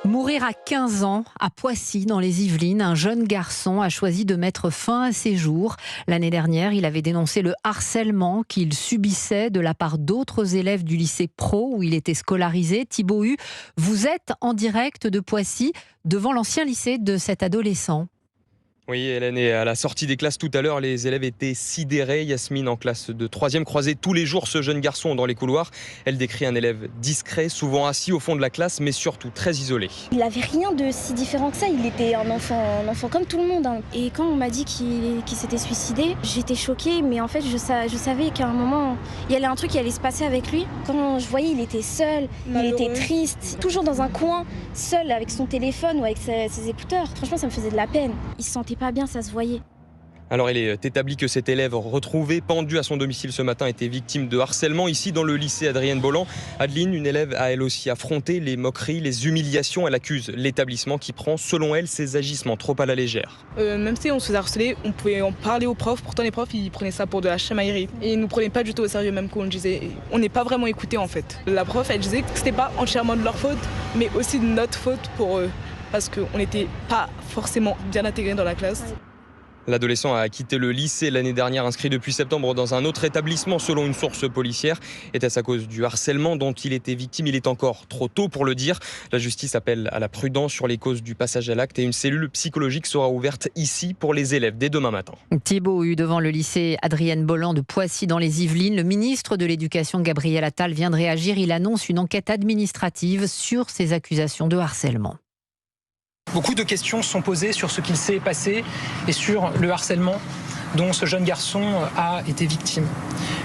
Mourir à 15 ans, à Poissy, dans les Yvelines, un jeune garçon a choisi de mettre fin à ses jours. L'année dernière, il avait dénoncé le harcèlement qu'il subissait de la part d'autres élèves du lycée pro où il était scolarisé. Thibaut Hu, vous êtes en direct de Poissy, devant l'ancien lycée de cet adolescent. Oui, Hélène, et à la sortie des classes tout à l'heure, les élèves étaient sidérés. Yasmine, en classe de 3e, croisait tous les jours ce jeune garçon dans les couloirs. Elle décrit un élève discret, souvent assis au fond de la classe, mais surtout très isolé. Il n'avait rien de si différent que ça, il était un enfant comme tout le monde. Et quand on m'a dit qu'il s'était suicidé, j'étais choquée, mais en fait je savais qu'à un moment, il y avait un truc qui allait se passer avec lui. Quand je voyais, il était seul, il était triste, toujours dans un coin, seul avec son téléphone ou avec ses écouteurs. Franchement, ça me faisait de la peine. Il se sentait pas bien, ça se voyait. Alors, il est établi que cet élève retrouvé, pendu à son domicile ce matin, était victime de harcèlement ici dans le lycée Adrienne Bolland. Adeline, une élève, a elle aussi affronté les moqueries, les humiliations. Elle accuse l'établissement qui prend, selon elle, ses agissements trop à la légère. Même si on se faisait harceler, on pouvait en parler aux profs. Pourtant, les profs, ils prenaient ça pour de la chamaillerie. Et ils nous prenaient pas du tout au sérieux, même quand on disait. On n'est pas vraiment écoutés en fait. La prof, elle disait que c'était pas entièrement de leur faute, mais aussi de notre faute pour eux. Parce qu'on n'était pas forcément bien intégrés dans la classe. L'adolescent a quitté le lycée l'année dernière, inscrit depuis septembre dans un autre établissement selon une source policière. Était-ce à cause du harcèlement dont il était victime? Il est encore trop tôt pour le dire. La justice appelle à la prudence sur les causes du passage à l'acte et une cellule psychologique sera ouverte ici pour les élèves dès demain matin. Thibaut Hu devant le lycée Adrienne Bolland de Poissy dans les Yvelines. Le ministre de l'Éducation Gabriel Attal vient de réagir. Il annonce une enquête administrative sur ces accusations de harcèlement. Beaucoup de questions sont posées sur ce qu'il s'est passé et sur le harcèlement dont ce jeune garçon a été victime.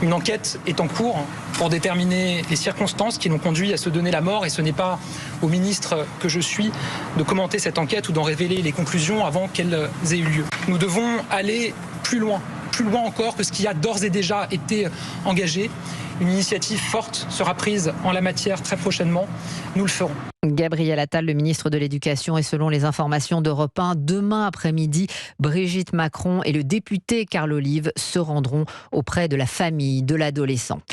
Une enquête est en cours pour déterminer les circonstances qui l'ont conduit à se donner la mort et ce n'est pas au ministre que je suis de commenter cette enquête ou d'en révéler les conclusions avant qu'elles aient eu lieu. Nous devons aller plus loin encore que ce qui a d'ores et déjà été engagé. Une initiative forte sera prise en la matière très prochainement. Nous le ferons. Gabriel Attal, le ministre de l'Éducation, et selon les informations d'Europe 1, demain après-midi, Brigitte Macron et le député Carl Olive se rendront auprès de la famille de l'adolescent.